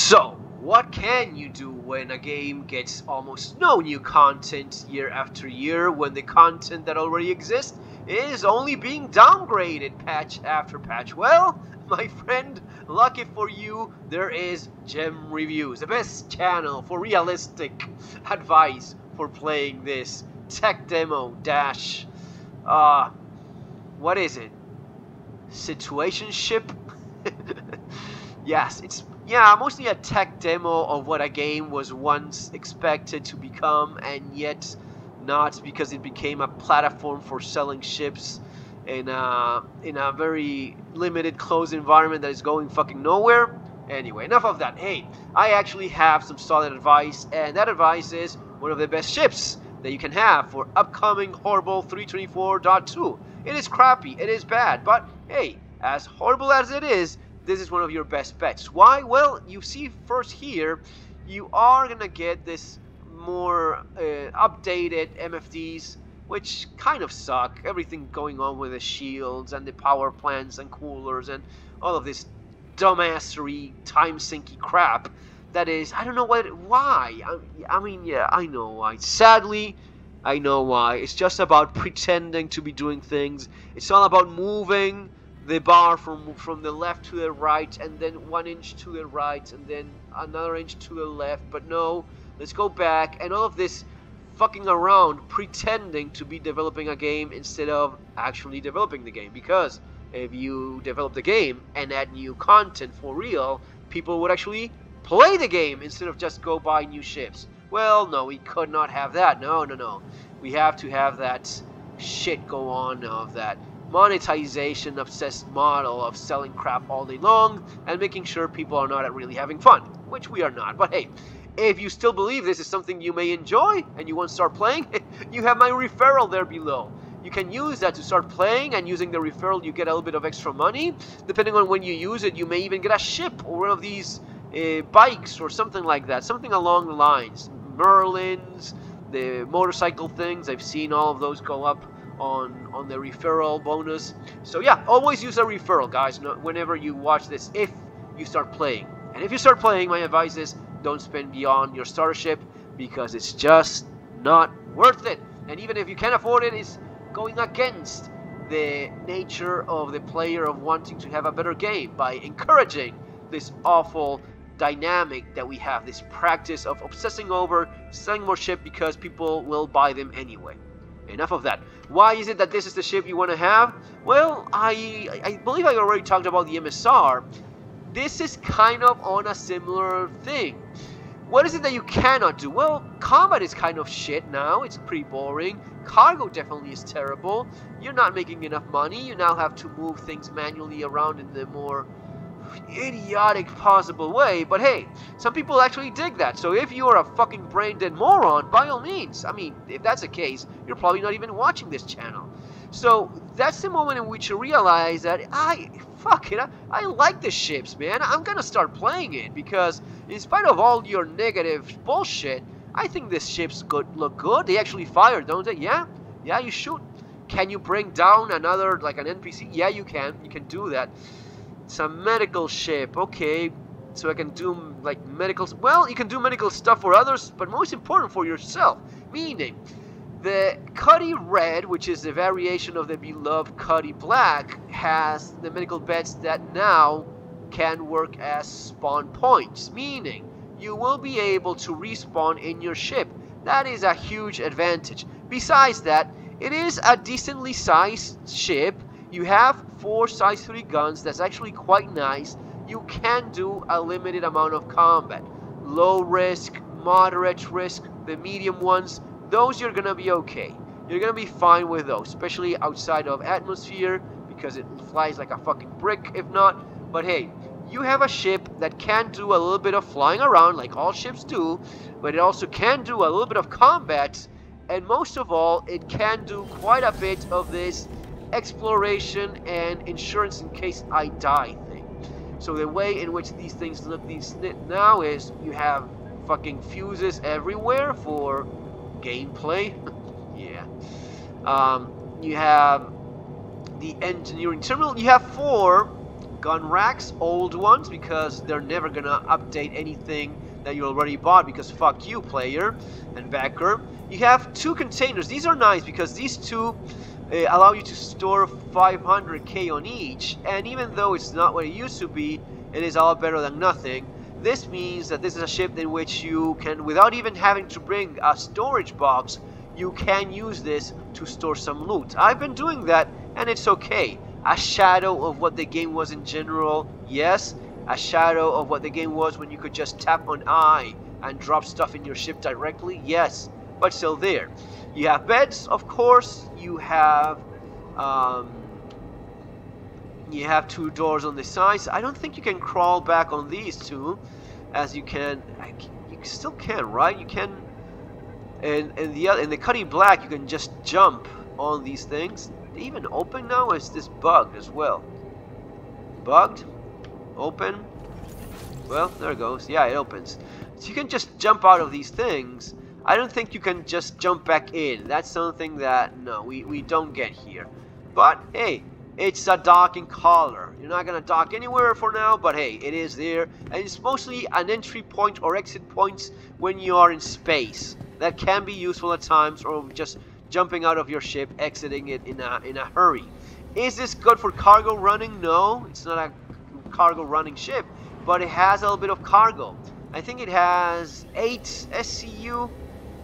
So, what can you do when a game gets almost no new content year after year, when the content that already exists is only being downgraded patch after patch? Well, my friend, lucky for you, there is Gem Reviews, the best channel for realistic advice for playing this tech demo dash, what is it? Situationship? Yes, it's mostly a tech demo of what a game was once expected to become, and yet not, because it became a platform for selling ships in a very limited, closed environment that is going fucking nowhere. Anyway, enough of that. Hey, I actually have some solid advice, and that advice is one of the best ships that you can have for upcoming horrible 324.2. It is crappy, it is bad, but hey, as horrible as it is, this is one of your best bets. Why? Well, you see first here, you are gonna get this more updated MFDs, which kind of suck. Everything going on with the shields and the power plants and coolers and all of this dumbassery, time-sinky crap. That is, I don't know why. I mean, yeah, I know why. Sadly, I know why. It's just about pretending to be doing things. It's all about moving the bar from the left to the right, and then 1 inch to the right, and then another inch to the left. But no, let's go back, and all of this fucking around, pretending to be developing a game instead of actually developing the game. Because if you develop the game and add new content for real, people would actually play the game instead of just go buy new ships. Well, no, we could not have that. No. We have to have that shit go on of that monetization obsessed model of selling crap all day long and making sure people are not really having fun, which we are not. But hey, if you still believe this is something you may enjoy and you want to start playing, you have my referral there below. You can use that to start playing, and using the referral you get a little bit of extra money. Depending on when you use it, you may even get a ship or one of these bikes or something like that, something along the lines. Merlins, the motorcycle things, I've seen all of those go up on the referral bonus. So yeah, always use a referral, guys, whenever you watch this, if you start playing. And if you start playing, my advice is don't spend beyond your starter ship, because it's just not worth it. And even if you can afford it, it's going against the nature of the player of wanting to have a better game by encouraging this awful dynamic that we have, this practice of obsessing over selling more ship because people will buy them anyway. Enough of that. Why is it that this is the ship you want to have? Well, I believe I already talked about the MSR. This is kind of on a similar thing. What is it that you cannot do? Well, combat is kind of shit now. It's pretty boring. Cargo definitely is terrible. You're not making enough money. You now have to move things manually around in the more idiotic possible way. But hey, some people actually dig that. So if you're a fucking brain-dead moron, by all means. I mean, if that's the case, you're probably not even watching this channel. So that's the moment in which you realize that I like the ships, man. I'm gonna start playing it, because in spite of all your negative bullshit, I think these ships look good. They actually fire, don't they? Yeah, you shoot. Can you bring down another, like an NPC? Yeah, you can. You can do that. It's a medical ship, okay, so I can do like medical, well, you can do medical stuff for others, but most important for yourself, meaning the Cuddy Red, which is the variation of the beloved Cuddy Black, has the medical beds that now can work as spawn points, meaning you will be able to respawn in your ship. That is a huge advantage. Besides that, it is a decently sized ship. You have 4 size 3 guns. That's actually quite nice. You can do a limited amount of combat. Low risk, moderate risk, the medium ones, those you're gonna be okay. You're gonna be fine with those, especially outside of atmosphere, because it flies like a fucking brick if not. But hey, you have a ship that can do a little bit of flying around like all ships do, but it also can do a little bit of combat, and most of all, it can do quite a bit of this exploration and insurance in case I die thing. So the way in which these things look now is you have fucking fuses everywhere for gameplay. Yeah. You have the engineering terminal. You have 4 gun racks, old ones, because they're never gonna update anything that you already bought, because fuck you, player and backer. You have 2 containers. These are nice because these 2 allow you to store 500k on each, and even though it's not what it used to be, it is a lot better than nothing. This means that this is a ship in which you can, without even having to bring a storage box, you can use this to store some loot. I've been doing that, and it's okay. A shadow of what the game was in general, yes. A shadow of what the game was when you could just tap on I and drop stuff in your ship directly, yes. But still there. You have beds, of course. You have 2 doors on the sides. I don't think you can crawl back on these 2, as you can. You still can, right? You can. And in the Cuddy Black, you can just jump on these things. They even open now, or is this bugged as well? Bugged? Open? Well, there it goes. Yeah, it opens. So you can just jump out of these things. I don't think you can just jump back in. That's something that, no, we don't get here. But, hey, it's a docking collar. You're not going to dock anywhere for now, but hey, it is there. And it's mostly an entry point or exit points when you are in space. That can be useful at times, or just jumping out of your ship, exiting it in a hurry. Is this good for cargo running? No, it's not a cargo running ship, but it has a little bit of cargo. I think it has 8 SCU,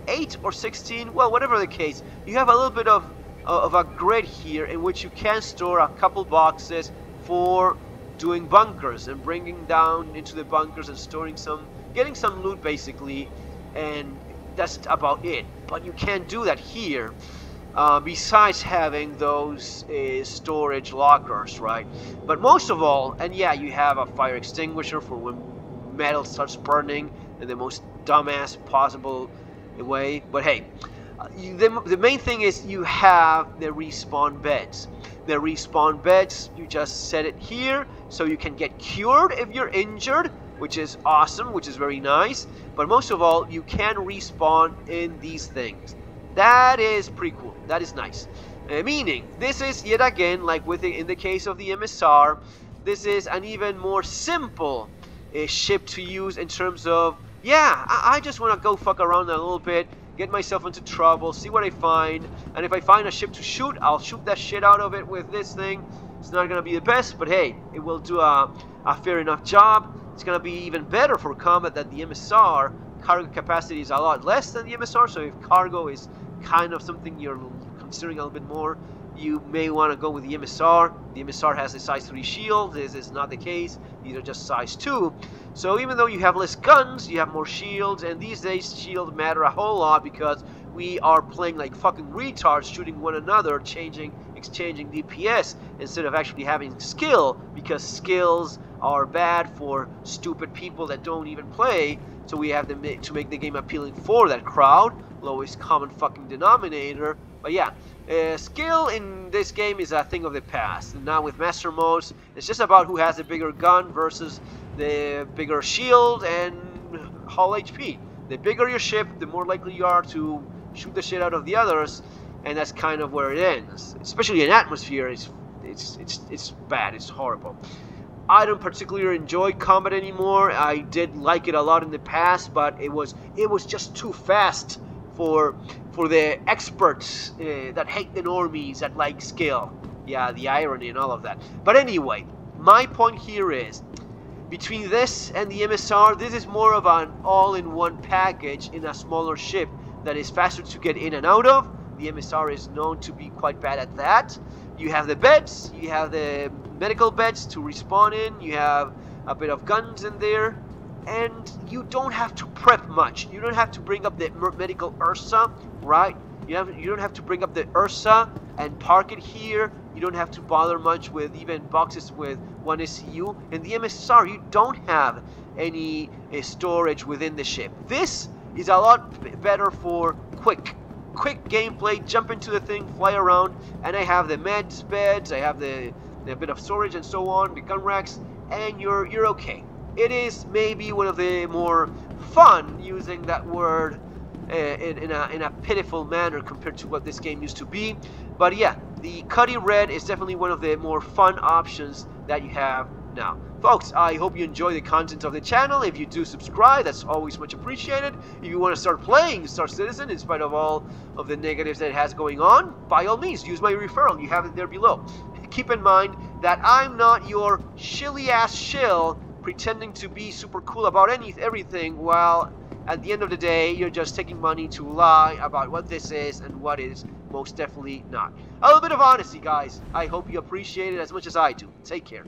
8 or 16, well, whatever the case. You have a little bit of a grid here in which you can store a couple boxes for doing bunkers and bringing down into the bunkers and storing some, getting some loot basically, and that's about it. But you can't do that here, besides having those storage lockers, right? But most of all, and yeah, you have a fire extinguisher for when metal starts burning in the most dumbass possible way. But hey, the main thing is you have the respawn beds. The respawn beds, you just set it here so you can get cured if you're injured, which is awesome, which is very nice. But most of all, you can respawn in these things. That is pretty cool. That is nice. Meaning, this is yet again, like in the case of the MSR, this is an even more simple ship to use in terms of, yeah, I just want to go fuck around a little bit, get myself into trouble, see what I find, and if I find a ship to shoot, I'll shoot that shit out of it with this thing. It's not gonna be the best, but hey, it will do a fair enough job. It's gonna be even better for combat than the MSR. Cargo capacity is a lot less than the MSR, so if cargo is kind of something you're considering a little bit more, you may want to go with the MSR. The MSR has a size 3 shield. This is not the case. These are just size 2. So even though you have less guns, you have more shields, and these days shields matter a whole lot because we are playing like fucking retards, shooting one another, exchanging DPS instead of actually having skill, because skills are bad for stupid people that don't even play. So we have to make the game appealing for that crowd. Lowest common fucking denominator. But yeah, skill in this game is a thing of the past. And now with master modes, it's just about who has the bigger gun versus the bigger shield and hull HP. The bigger your ship, the more likely you are to shoot the shit out of the others, and that's kind of where it ends. Especially in atmosphere, it's bad. It's horrible. I don't particularly enjoy combat anymore. I did like it a lot in the past, but it was just too fast for the experts that hate the normies that like skill. Yeah, the irony and all of that. But anyway, my point here is, between this and the MSR, this is more of an all-in-one package in a smaller ship that is faster to get in and out of. The MSR is known to be quite bad at that. You have the beds, you have the medical beds to respawn in, you have a bit of guns in there, and you don't have to prep much. You don't have to bring up the medical Ursa, right? You don't have to bring up the Ursa and park it here. You don't have to bother much with even boxes with 1 SCU. In the MSR, you don't have any storage within the ship. This is a lot better for quick gameplay. Jump into the thing, fly around, and I have the meds beds, I have the bit of storage and so on, the gun racks, and you're okay. It is maybe one of the more fun, using that word in a pitiful manner compared to what this game used to be. But yeah, the Cuddy Red is definitely one of the more fun options that you have now. Folks, I hope you enjoy the content of the channel. If you do subscribe, that's always much appreciated. If you want to start playing Star Citizen in spite of all of the negatives that it has going on, by all means, use my referral. You have it there below. Keep in mind that I'm not your shilly-ass shill pretending to be super cool about everything, while at the end of the day, you're just taking money to lie about what this is and what is most definitely not. A little bit of honesty, guys. I hope you appreciate it as much as I do. Take care.